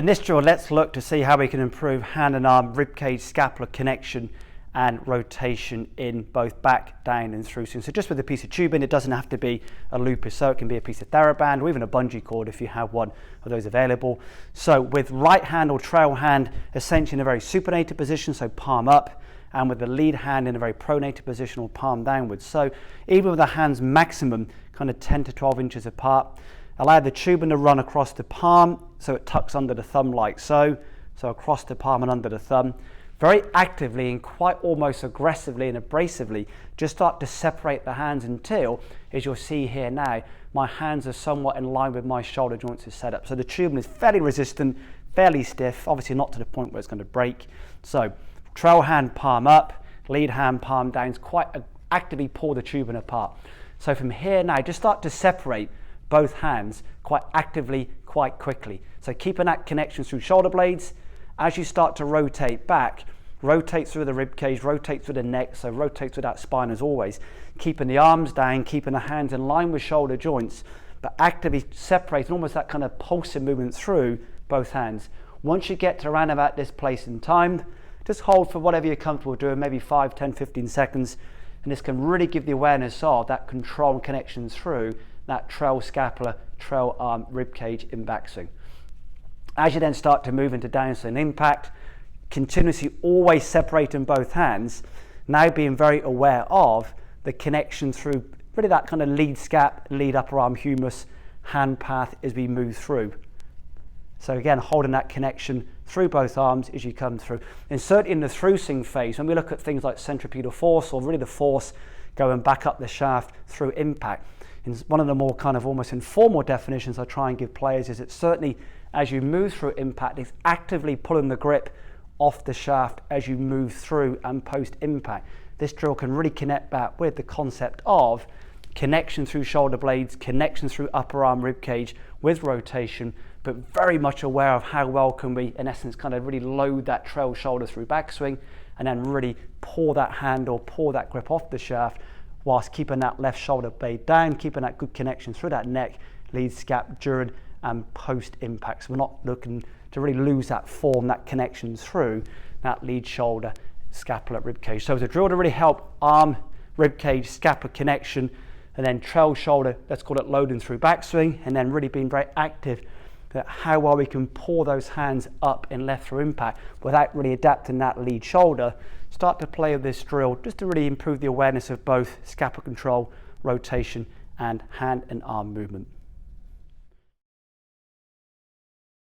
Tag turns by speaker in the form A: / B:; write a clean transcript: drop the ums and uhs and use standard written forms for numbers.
A: In this drill, let's look to see how we can improve hand and arm ribcage scapular connection and rotation in both back, down and through swing. So just with a piece of tubing, it doesn't have to be a loop, so it can be a piece of TheraBand or even a bungee cord if you have one of those available. So with right hand or trail hand essentially in a very supinated position, so palm up, and with the lead hand in a very pronated position or palm downwards. So even with the hands maximum kind of 10 to 12 inches apart, allow the tubing to run across the palm so it tucks under the thumb like so. So across the palm and under the thumb. Very actively and quite almost aggressively and abrasively, just start to separate the hands until, as you'll see here now, my hands are somewhat in line with my shoulder joints is set up. So the tubing is fairly resistant, fairly stiff, obviously not to the point where it's going to break. So trail hand palm up, lead hand palm down, quite actively pull the tubing apart. So from here now, just start to separate both hands quite actively, quite quickly. So keeping that connection through shoulder blades. As you start to rotate back, rotate through the rib cage, rotate through the neck, so rotate through that spine as always, keeping the arms down, keeping the hands in line with shoulder joints, but actively separating almost that kind of pulsing movement through both hands. Once you get to around about this place in time, just hold for whatever you're comfortable doing, maybe 5, 10, 15 seconds, and this can really give the awareness of that control and connection through that trail scapular, trail arm, rib cage in backswing. As you then start to move into downswing impact, continuously always separating both hands, now being very aware of the connection through really that kind of lead scap, lead upper arm humerus, hand path as we move through. So again, holding that connection through both arms as you come through. And certainly in the through swing phase, when we look at things like centripetal force or really the force going back up the shaft through impact, and one of the more kind of almost informal definitions I try and give players is that certainly as you move through impact, it's actively pulling the grip off the shaft as you move through and post impact. This drill can really connect back with the concept of connection through shoulder blades, connection through upper arm rib cage with rotation, but very much aware of how well can we, in essence, kind of really load that trail shoulder through backswing and then really pull that hand or pull that grip off the shaft whilst keeping that left shoulder blade down, keeping that good connection through that neck, lead scap during and post impact. So we're not looking to really lose that form, that connection through that lead shoulder, scapular, rib cage. So it's a drill to really help arm, rib cage, scapular connection, and then trail shoulder, let's call it loading through backswing, and then really being very active at how well we can pull those hands up in left through impact without really adapting that lead shoulder. Start to play with this drill just to really improve the awareness of both scapular control, rotation, and hand and arm movement.